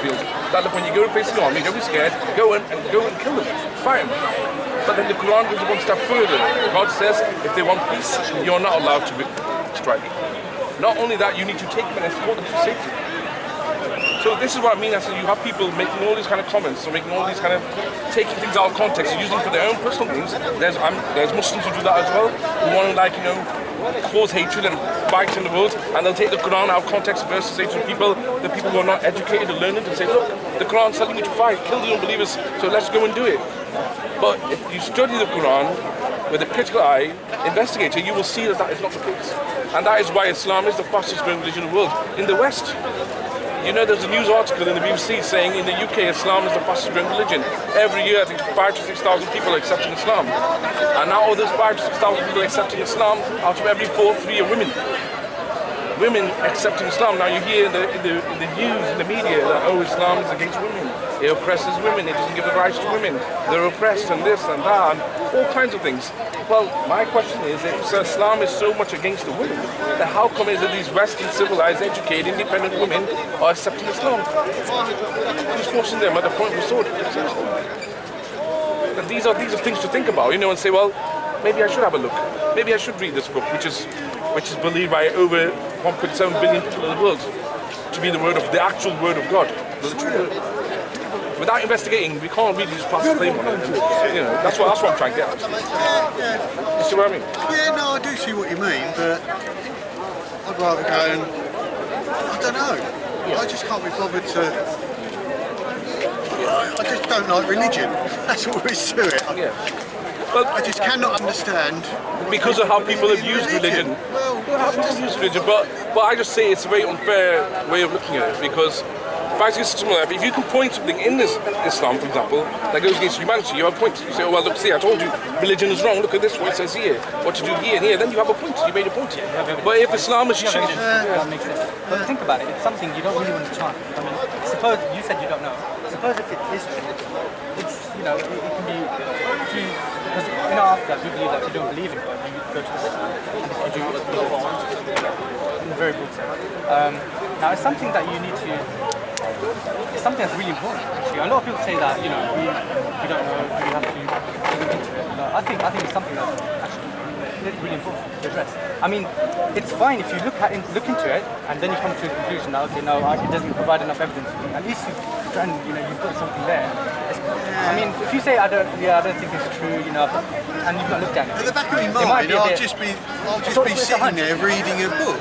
battlefield. That look, when you go to face the army, don't be scared, go and kill them, fight them. But then the Quran goes one step further. God says, if they want peace, you're not allowed to strike. Not only that, you need to take them and escort them to safety. So this is what I mean. I said you have people making all these kind of comments, or making all these kind of taking things out of context and using it for their own personal things. There's Muslims who do that as well, who want to cause hatred and fight in the world, and they'll take the Quran out of context and verses, say to the people who are not educated or learned, and say, look, the Quran's telling you to fight, kill the unbelievers, so let's go and do it. But if you study the Quran with a critical eye, investigator, you will see that is not the case. And that is why Islam is the fastest growing religion in the world. In the West, you know, there's a news article in the BBC saying in the UK Islam is the fastest growing religion. Every year I think 5,000 to 6,000 people are accepting Islam. And now of those 5,000 to 6,000 people accepting Islam, out of every 4, 3 are women. Women accepting Islam. Now you hear in the news, in the media, that Islam is against women. It oppresses women, it doesn't give the rights to women. They're oppressed and this and that and all kinds of things. Well, my question is, if Islam is so much against the women, then how come is it these Western, civilized, educated, independent women are accepting Islam? Just forcing them at the point of the sword. But these are things to think about, and say, well, maybe I should have a look. Maybe I should read this book, which is believed by over 1.7 billion people in the world to be the actual word of God, the true word. Without investigating, we can't really just pass a claim on it. That's what I'm trying to get at. You see what I mean? Yeah, no, I do see what you mean, but I'd rather go and, I don't know, I just can't be bothered to, I just don't like religion. That's all there is to it. But I just cannot understand. Because of how people have used religion. But I just say it's a very unfair way of looking at it, because if you can point something in this Islam, for example, that goes against humanity, you have a point. You say, oh, well, look, see, I told you religion is wrong. Look at this, what it says here, what to do here and here. Then you have a point. You made a point. But if Islam is that makes sense. But think about it. It's something you don't really want to chant. I mean, suppose you said you don't know. Suppose if it is true, it's it can be. Because in our afterlife, we believe that if you don't believe in God, you go to the and if you do, you go in the very broad sense. Now, it's something that you need to. It's something that's really important. Actually, a lot of people say that we don't know, we have to look into it. But I think it's something that's actually really important to address. I mean, it's fine if you look into it and then you come to a conclusion that it doesn't provide enough evidence. At least you've got something there. I mean, if you say I don't think it's true, and you've not looked at it. At the back of my mind, I'll just be sitting there reading a book.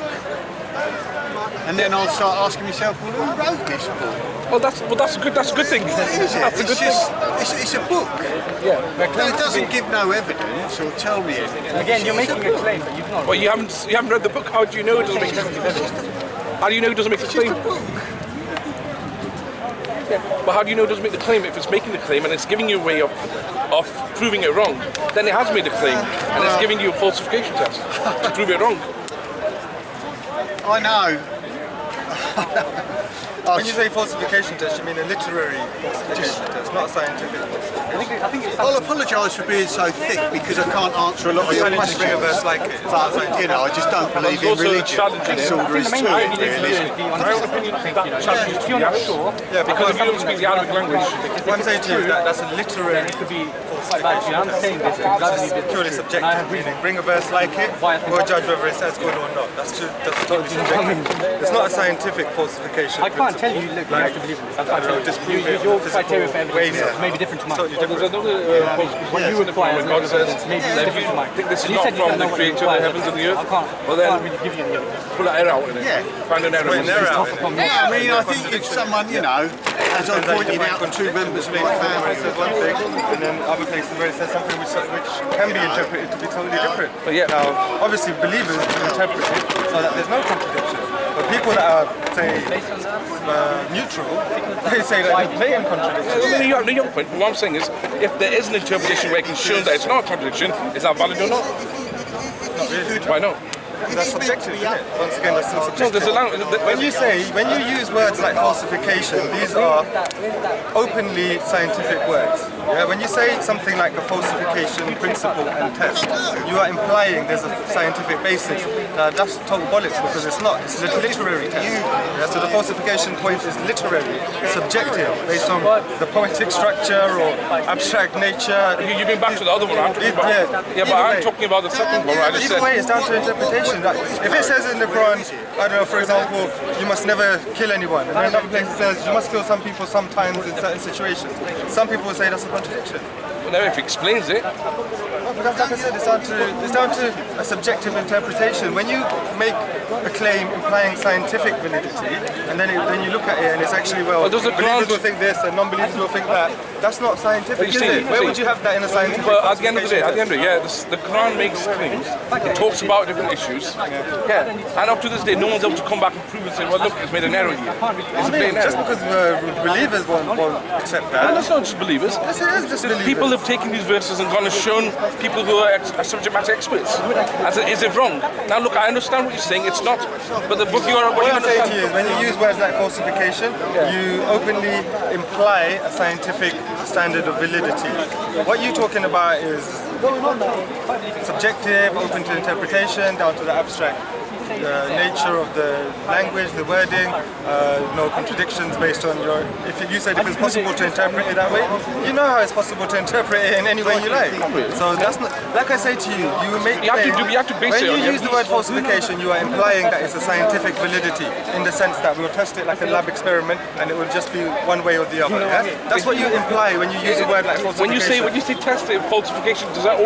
And then I'll start asking myself, well, who wrote this book? Well, that's a good thing. It's a book. Yeah. It doesn't give no evidence or tell me anything. Again, you're making a claim, but you've not. Well, you haven't read the book. How do you know it doesn't make a claim? How do you know it doesn't make a claim? Yeah. But how do you know it doesn't make the claim? If it's making the claim and it's giving you a way of proving it wrong, then it has made a claim and it's giving you a falsification test to prove it wrong. I know. When you say falsification test, you mean a literary falsification test, not a scientific falsification. I think it's I'll apologise for being so thick because I can't answer a lot of your questions. Bring a verse like it. But, I just don't believe in religion. That's all there is to it, really. If you're not sure, because if you don't speak the Arabic language, what I'm saying to you is that's a literary falsification. I'm saying this purely subjective meaning. Bring a verse like it, we'll judge whether it says good or not. That's totally subjective. It's not a scientific falsification. I can't tell you, look, you have to believe in this. I can't tell you. Your criteria for evidence is maybe different to mine. There's another What you require when God says, maybe different to mine. I think this is not from the creator of the heavens and the earth. Well then, really give you any evidence. pull that error out in it. Find an error. I mean, I think if someone, as I pointed out to two members of my family, says one thing, and then other places where it says something which can be interpreted to be totally different. But yeah, now, obviously, believers interpret it so that there's no contradiction. But people that are, say, neutral, they say that there's blatant contradiction. You have no point. What I'm saying is, if there is an interpretation where it can show that it's not a contradiction, is that valid or not? Not really. Why not? That's subjective, isn't it? Once again, that's still No, subjective. there's a language. When you use words like falsification, these are openly scientific words. Yeah? When you say something like the falsification principle and test, you are implying there's a scientific basis. That's total bollocks because it's not. It's a literary test. Yeah? So the falsification point is literary, subjective, based on the poetic structure or abstract nature. You've been back to the other one. I'm talking about, Yeah, but I'm talking about the second one. I just Either said, way, it's down to interpretation. Like, if it says in the Quran, I don't know, for example, you must never kill anyone, and then another place it says you must kill some people sometimes in certain situations. Some people will say that's a contradiction. whenever it explains it. No, but like I said, it's down to a subjective interpretation. When you make a claim implying scientific validity, and then you look at it and it's actually, well, does the believers Quran- will think this and non-believers will think that. That's not scientific, is it? Where would you have that in a scientific? Well, at the end of the day, the Quran makes claims, it talks about different issues. Yeah, and up to this day, no one's able to come back and prove and say, well, look, it's made an error here. It's a plain Just error. because believers won't accept And that. that's not just believers. Yes, it is just believers. People have taken these verses and gone and shown people who are subject matter experts. And said, is it wrong? Now look, I understand what you're saying, it's not. But the book you are, what What you I'm saying to understand. you is when you use words like falsification, you openly imply a scientific standard of validity. What you're talking about is subjective, open to interpretation, down to the abstract nature of the language, the wording, no contradictions based on your... If you said if it's possible to interpret it that way, you know how it's possible to interpret it in any way you like. So that's not... Like I say to you, you make... You have to base when it on you use the word falsification, you are implying that it's a scientific validity in the sense that we'll test it like a lab experiment and it will just be one way or the other. Yeah? That's what you imply when you use a word like falsification. When you say test it, falsification, is that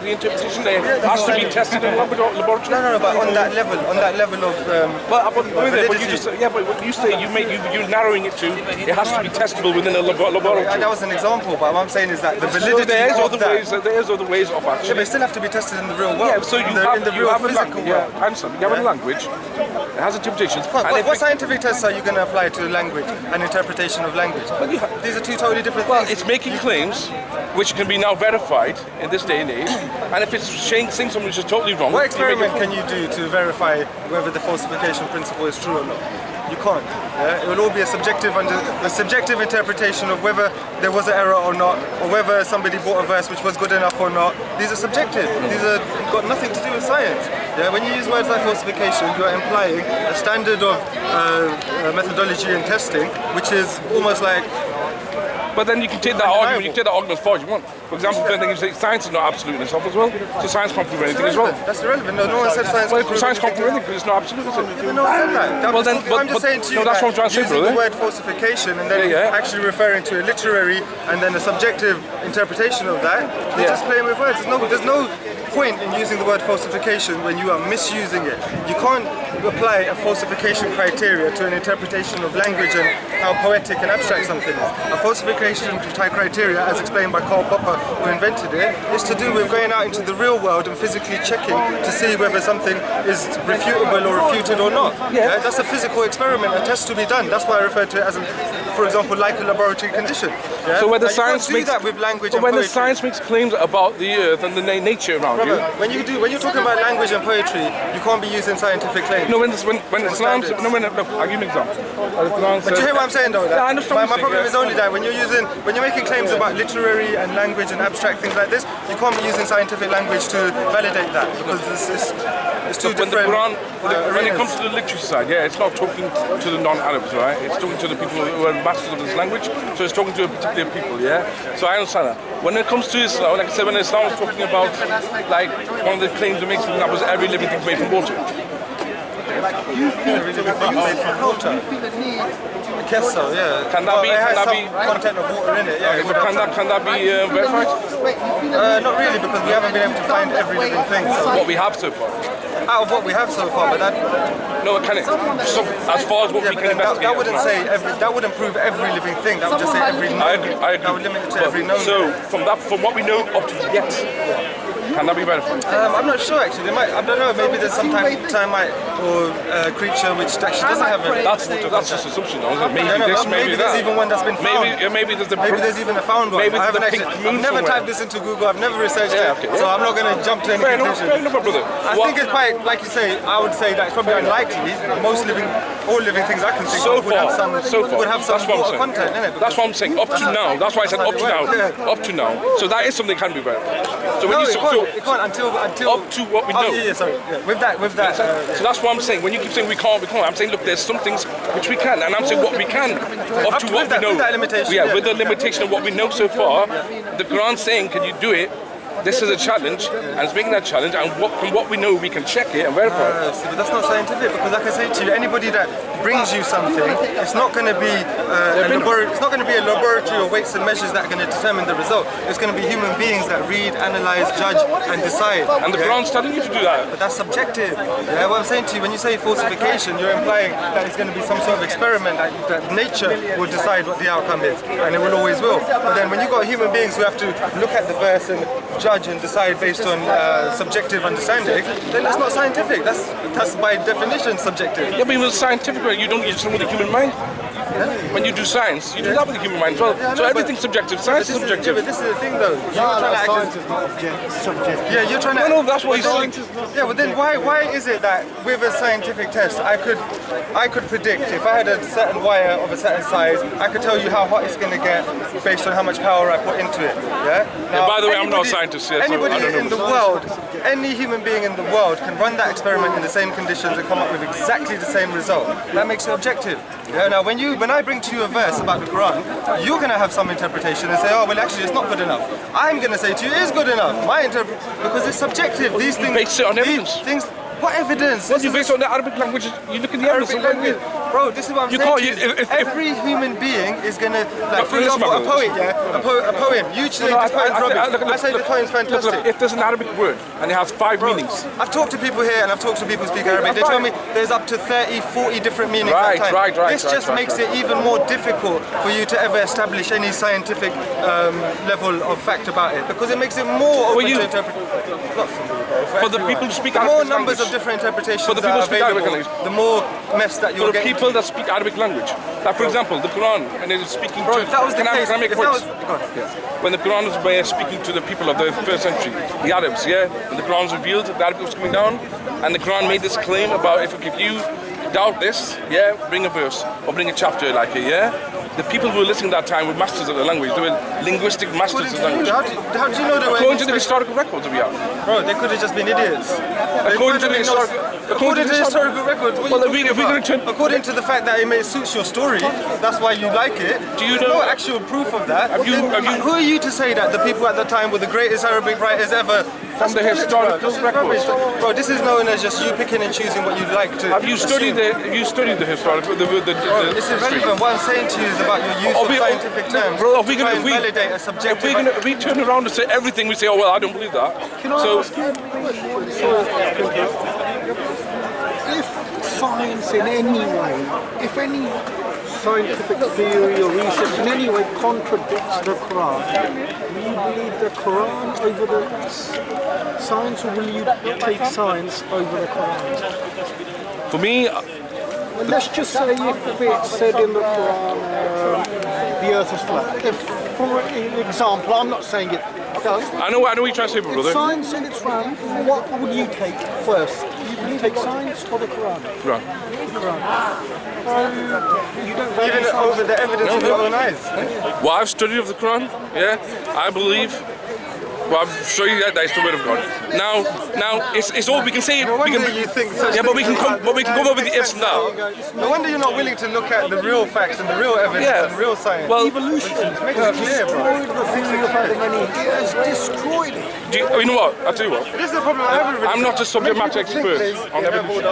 the interpretation there? It has to be tested in a laboratory? No, but on that level of But validity. but what you say, you're narrowing it to, it has to be testable within a laboratory. That was an example, but what I'm saying is that the So validity there's of that... there's other ways of Yeah, actually. but it still have to be tested in the real world. Yeah, so you in the you real have a physical language. world. Yeah, I understand. You have a language. It has interpretations. and if What it- scientific tests are you going to apply to language and interpretation of language? These are two totally different Well, things. it's making claims which can be now verified in this day and age, and if it's saying something which is totally wrong, What you make experiment it- can you do to verify whether the falsification principle is true or not? You can't. Yeah? It will all be a subjective interpretation of whether there was an error or not, or whether somebody bought a verse which was good enough or not. These are subjective. These are got nothing to do with science. Yeah? When you use words like falsification, you are implying a standard of methodology and testing, which is almost like... But then you can take that argument. You can take that argument as far as you want. For example, then you say science is not absolute in itself as well. So science can't prove anything as well. That's irrelevant. No one said science. Well, science can't prove anything because it's not absolute, is it? No one said that. Well, then, I'm just saying to you that's what I'm trying to say, using brother. the word falsification and then Yeah. actually referring to a literary and then a subjective interpretation of that, you're just playing with words. There's no point in using the word falsification when you are misusing it. You can't apply a falsification criteria to an interpretation of language and how poetic and abstract something is. A falsification criteria, as explained by Karl Popper, who invented it, is to do with going out into the real world and physically checking to see whether something is refutable or refuted or not. Yeah. That's a physical experiment, a test to be done. That's why I refer to it as, for example, like a laboratory condition. Yeah? So when the Now, you can't science do makes that with language but and when the poetry. science makes claims about the earth and the nature around Brother, you. when you're talking about language and poetry, you can't be using scientific claims. No, when Islam, standards. look, I'll give you an example. But you hear what I'm saying though? Yeah, I understand My what you're problem saying, is only that when you're making claims about literary and language and abstract things like this, you can't be using scientific language to validate that because it's two When the different Quran, when it arenas. comes to the literature side, yeah, it's not talking to the non-Arabs, right? It's talking to the people who are masters of this language, so it's talking to a particular people, yeah? So I understand that. When it comes to Islam, like I said, when Islam was talking about, like, one of the claims it makes, for example, is every living thing made from water. Every living thing made from water. I guess so, yeah. Can that be- It has can that some be- content of water in it, yeah. It would have Can that be verified? not really, because we haven't been able to find every living thing. So What we have so far. out of what we have so far, but that No, can it? So, as far as what yeah, we but can then that investigate. wouldn't say that wouldn't prove every living thing. That would just say every known. I agree. That would limit it to But- every known. So from what we know up to yet, Can that be verified? I'm not sure actually. They might. I don't know. Maybe there's some termite or creature which actually doesn't have it. That's just assumption, though, isn't it? Maybe Yeah, no, this, but maybe there's that. even one that's been found. Maybe there's the. Maybe there's even a found one. Maybe I haven't the actually. pink moon I've never somewhere. typed this into Google. I've never researched Yeah, it, okay, so yeah. I'm not going to jump to any Fair enough, conclusion. brother. I think it's quite, like you say. I would say that it's probably unlikely. All living things I can think of would have some that's what I'm saying. content in it. That's what I'm saying. Up to now. That's why I said up to now. Yeah. Up to now. So that is something that can be verified. So when No, you it can't until up to what we know. Oh, yeah, sorry. Yeah. With that. So that's what I'm saying. When you keep saying we can't, I'm saying look, there's some things which we can, and I'm saying what we can, up to what we know. With that limitation, Yeah, with the limitation of what we know so far. The Quran's saying, can you do it? This is a challenge, and it's making that challenge, and from what we know, we can check it and verify it. But that's not scientific, because like I say to you, anybody that brings you something, it's not going to be it's not going to be a laboratory or weights and measures that are going to determine the result. It's going to be human beings that read, analyze, judge, and decide. And the Quran's telling you to do that. But that's subjective. Yeah, what I'm saying to you, when you say falsification, you're implying that it's going to be some sort of experiment that nature will decide what the outcome is, and it will always will. But then when you've got human beings who have to look at the verse and judge and decide based on subjective understanding, then that's not scientific. That's by definition subjective. Yeah, but with scientific, you don't use it with the human mind. When you do science, you do that with the human mind as well. Yeah, so no, everything's subjective. Science is subjective. But this is the thing, though. You're trying to Science is not subjective. Yeah, you're trying to. No, that's what he's saying. Yeah, but then why is it that with a scientific test I could predict if I had a certain wire of a certain size, I could tell you how hot it's going to get based on how much power I put into it. Yeah. Now, by the way, I'm not a scientist, yeah, so anybody I don't know. in the world, any human being in the world can run that experiment in the same conditions and come up with exactly the same result. That makes it objective. Yeah. Now, when I bring to you a verse about the Quran, you're going to have some interpretation and say, oh, well, actually, it's not good enough. I'm going to say to you, it is good enough. Because it's subjective. These things. base it on evidence. What evidence? What do you base it on the Arabic language? You look at the evidence. Arabic language. Bro, this is what I'm saying to you. Every human being is going to, like, for example, a poet, a poem. You say this poem's rubbish. I say the poem's fantastic. Look, if there's an Arabic word and it has 5 meanings. I've talked to people here and I've talked to people who speak Arabic. They tell me there's up to 30, 40 different meanings at a time. This just makes it even more difficult for you to ever establish any scientific level of fact about it, because it makes it more open to interpret. For the people who speak the Arabic more numbers language. of different interpretations For the people are who speak Arabic available, language. the more mess that you'll For the get. people that speak Arabic language. Like, for example, the Quran, and it is speaking to... If that was the case, can I make if words? that was, go on. When the Quran was speaking to the people of the first century, the Arabs, yeah? When the Quran was revealed, the Arabic was coming down, and the Quran made this claim about if you doubt this, yeah, bring a verse, or bring a chapter like it, yeah? The people who were listening at that time were masters of the language. They were linguistic masters of the language. How do you know they were? According to the historical records that we have. Bro, they could have just been idiots. According to the historical records. Well, if we're going to turn... According to the fact that it suits your story, that's why you like it. Do you There's know... no actual proof of that. Who are you to say that the people at the time were the greatest Arabic writers ever? From the historical records. Bro, this is known as just you picking and choosing what you like to. Have you studied the historical... This is relevant. What I'm saying to you is about your use of scientific terms. Bro, if we turn around and say everything, we say, oh well, I don't believe that. Can I ask you, if science in any way, if any scientific theory or research in any way contradicts the Quran, will you believe the Quran over the science, or will you take science over the Quran? For me, let's just say if it said in the Quran the earth is flat. If, for example, I'm not saying it does. I know what you're trying to say, brother. If science said it's wrong, what would you take first? You take science or the Quran? Right. The Quran. You don't value even science. over the evidence of your own eyes. Well, I've studied of the Quran, yeah. I believe. Well, I'll show you that it's the word of God. Now, it's all we can say. No wonder you think such yeah, but we can come up with the ifs and that. No wonder you're not willing to look at the real facts and the real evidence and real science. Well, evolution makes it clear, bro. destroyed the theory of having any. It has destroyed it. You know what? I'll tell you what. This is the problem I have with I'm not a subject matter expert on evolution.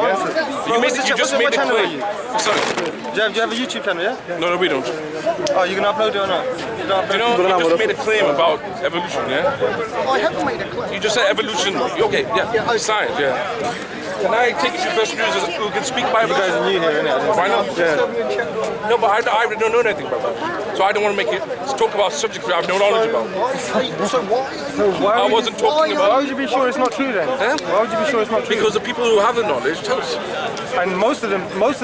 You just made a claim. Sorry. Do you have a YouTube channel, yeah? No, we don't. Oh, you gonna upload it or not? You just made a claim about evolution, yeah? I haven't made a claim. You just said evolution. Okay, yeah. Science, yeah. Can I take you to the person who can speak Bible? You guys are new here, innit? Why not? Yeah. No, but I don't know anything about that. So I don't want to make it talk about subjects I have no knowledge about. So why? I wasn't talking Why about would you be sure it's not true then? Why would you be sure it's not true? because the people who have the knowledge tell us. And most of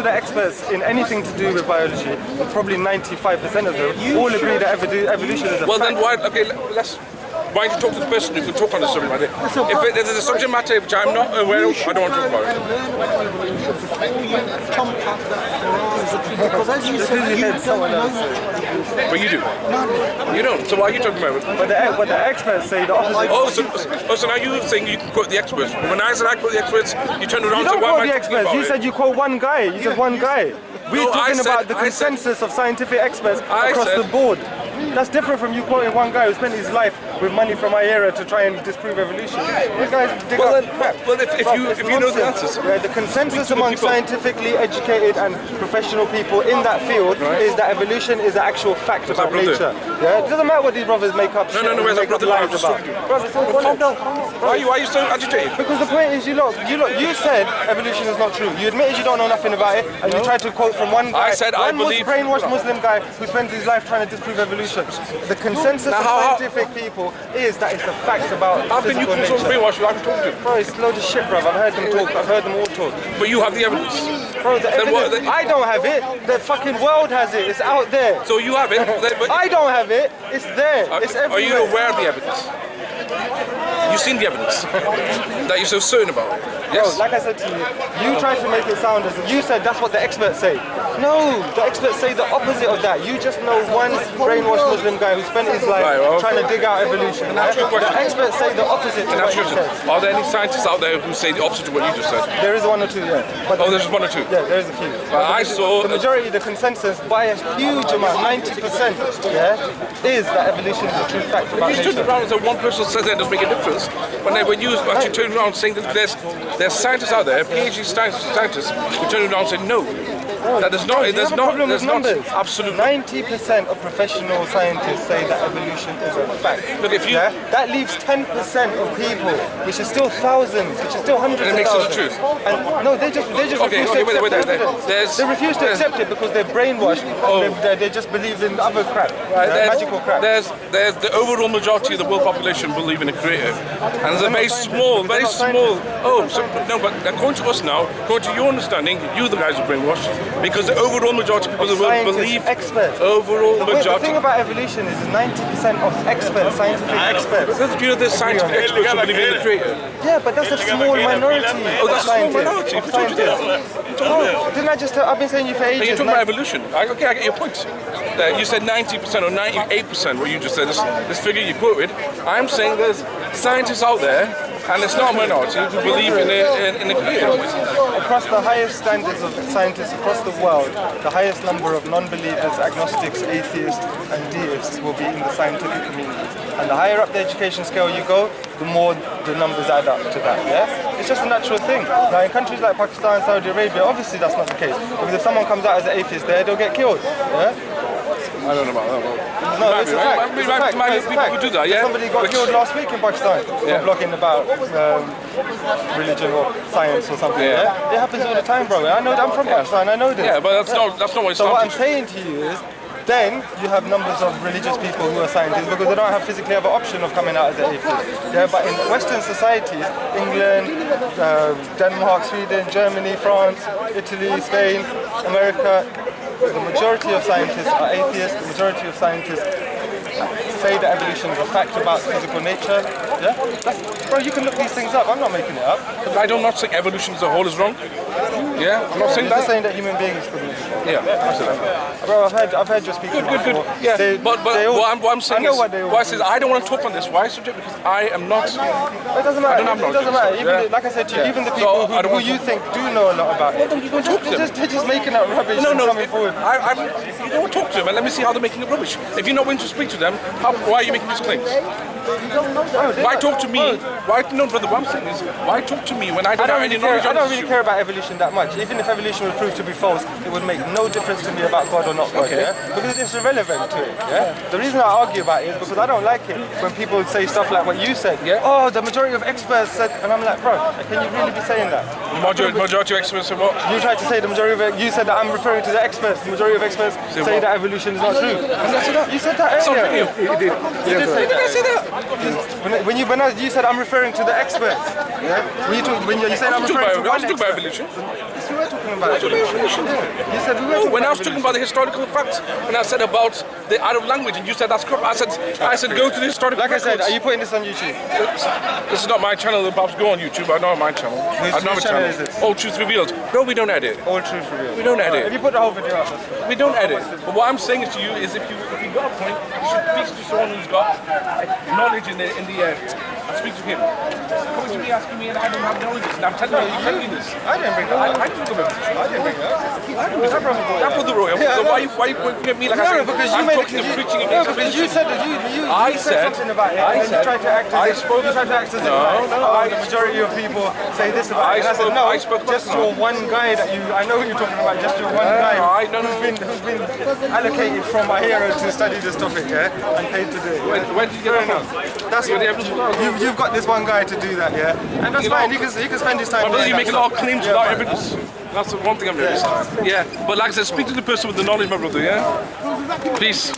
the experts in anything to do with biology, or probably 95% of them, all agree that evolution is a Well, fact. then why? Okay, let's. Why don't you talk to the person who can talk on this subject matter? If there's a subject matter which I'm not aware of, I don't want to talk about it. Because as you said, you don't know. But you do. You don't. So why are you talking about it? But the experts say the opposite. So now you're saying you can quote the experts. When I said I quote the experts, you turned around You and said, don't why am quote I the talking experts. about You it? said you quote one guy. You said one guy. We're No, talking about the I said- consensus of scientific experts I across said- the board. That's different from you quoting one guy who spent his life with money from my era to try and disprove evolution. You guys dig Well, up then, crap. well, if you know the Nonsense. answers. Yeah, the consensus the among people. scientifically educated and professional people in that field is that evolution is an actual fact about brother? nature. Yeah, it doesn't matter what these brothers make up. No, shit no, and where's our make up brother? lies I'm just about. talking to you. Brother, so Calm down. Why are you so agitated? because the point is, you said evolution is not true. You admitted you don't know nothing about it, and you tried to quote from one guy, I said I believe- brainwashed Muslim guy who spent his life trying to disprove evolution. The consensus Now, of how- scientific people is that it's a fact about How can you physical control nature. brainwash without talking to him? Bro, it's loads of shit, bro. I've heard them talk. I've heard them all talk. But you have the evidence. Bro, the Then what- evidence, I don't have it. The fucking world has it. It's out there. So you have it. But I don't have it. It's there. It's are everywhere. you aware of the evidence? You've seen the evidence that you're so certain about. Bro, Yes. like I said to you, you tried to make it sound as if you said that's what the experts say. No, the experts say the opposite of that. You just know one brainwashed Muslim guy who spent his life Right, well, trying to dig out evolution. ask you a question. The experts say the opposite to And what that's you your said. Are there any scientists out there who say the opposite of what you just said? There is one or two, yeah. But Oh, there's one or two. yeah, there is a few. But I saw The majority, the consensus, by a huge amount, 90%, yeah, is that evolution is a true fact about you turn nature. around and say one person says that doesn't make a difference. When you actually turn around saying that there's scientists out there, PhD scientists, who turn around and say no. That there's not. You There's have a not. problem There's with not. numbers. Absolutely. 90% of professional scientists say that evolution is a fact. Look, if you- yeah, that leaves 10% of people, which is still thousands, which is still hundreds And it of makes it the thousands. truth. And no, they just Okay, refuse okay, to wait, accept wait, the wait. evidence. They refuse to accept it because they're brainwashed. Oh. They just believe in other crap, There's- magical crap. There's the overall majority of the world population believe in a creator, and there's a very small, very not small. Oh, so, no, but according to us now, according to your understanding, you the guys are brainwashed because the overall majority of people in the world Scientists, believe. experts. Overall Wait, the majority. thing about evolution is 90% of experts, scientific experts. Because you know there's scientific experts who believe in the creator. Yeah, but that's a small minority. Oh, that's a small of minority. Of Who told you that? scientists. No, didn't I just? I've been saying you for And you're ages. talking about evolution. Okay, I get your point. You said 90% or 98%, what you just said, this figure you quoted. I'm saying there's scientists out there, and it's not a minority, who believe in the creator. Across the highest standards of scientists across the world, the highest number of non-believers, agnostics, atheists, and deists will be in the scientific community. And the higher up the education scale you go, the more the numbers add up to that. Yeah, it's just a natural thing. Now, in countries like Pakistan, Saudi Arabia, obviously that's not the case. Because if someone comes out as an atheist there, they'll get killed. Yeah. I don't know about that. No, it's a fact. It's a fact. It's a People fact. who do that, yeah? Somebody got killed last week in Pakistan for blogging about religion or science or something. Yeah. Yeah? It happens all the time, bro. I know. I'm from Pakistan. I know this. Yeah, but that's not what So what I'm Islam saying to you is, then you have numbers of religious people who are scientists because they don't have physically have an option of coming out as an atheist. Yeah, but in Western societies, England, Denmark, Sweden, Germany, France, Italy, Spain, America, the majority of scientists are atheists. The majority of scientists say that evolution is a fact about physical nature. Yeah, bro, you can look these things up. I'm not making it up. I do not say evolution as a whole is wrong. Yeah, I'm not saying You're just that. saying that human beings could be. Yeah, I said that. Bro, I've heard you speaking. Good. before. Yeah, They- but they all- what I'm saying I know is, what they all why I do. says I don't want to talk on this. Why subject? Because I am not. It doesn't matter. I don't have It doesn't knowledge. matter. Even Yeah. like I said to you, Yeah. even the So, people I don't who want you think do know a lot about it, You go talk to them. they're just making up rubbish and coming forward. You don't talk to them and let me see how they're making it rubbish. If you're not willing to speak to them, why are you making these claims? Why talk to me? Why no, brother? What I'm saying is, why talk to me when I don't have any knowledge I on don't this really issue? care about evolution that much. Even if evolution was proved to be false, it would make no difference to me about God or not God, Okay. yeah? Because it's irrelevant to it, yeah? The reason I argue about it is because I don't like it when people say stuff like what you said. Yeah. Oh, the majority of experts said, and I'm like, bro, can you really be saying that? Majority of experts say what? You tried to say the majority of you said that I'm referring to the experts. The majority of experts Say say what? that evolution is not true. You said that It's on earlier. video. You did say that. Did I say that? When you said I'm referring to the experts. Yeah? When you said I'm I was referring to one talking about expert. evolution. Yes, we were talking about evolution. Yeah. You said we were talking When I about was talking about the historical facts, and I said about the Arab language, and you said that's corrupt. I said go to the historical. Like I said, records. are you putting this on YouTube? This is not my channel. The Babs go on YouTube. I know my channel. I know my whose channel is this? All Truth Revealed. No, we don't edit. All truth revealed. We don't edit. If you put the whole video up, that's good. We don't edit. But what I'm saying to you is, if you got a point, you should speak to someone who's got knowledge in the area. I speak to him. Coming to me asking me, and I don't have knowledge. And I'm telling you, tell me this. I didn't bring that up. I didn't come up with this. I didn't bring that up. That brother Roy. Yeah, So no. why you pointing at me like No, I said? because you I'm made talking and it. preaching No, against because you said that you I said said- something about it, I and you said- tried to act as I if spoke- you tried to act as if No, like, no, oh, I- the majority of people say this about I it. And I said spoke- no, I spoke just about- your one guy that you. I know who you're talking about. Just your one guy I don't know. who's been allocated from my hero to study this topic, yeah, and paid to do it. Where did you get Fair that enough. from? That's You're the evidence for that. you've got this one guy to do that, yeah, and that's You know, fine. He can spend his time. My brother, doing you make that a lot of stuff. claims Yeah, without fine. evidence. That's the one thing I've noticed. Yeah, but like I said, speak to the person with the knowledge, my brother, yeah? Peace.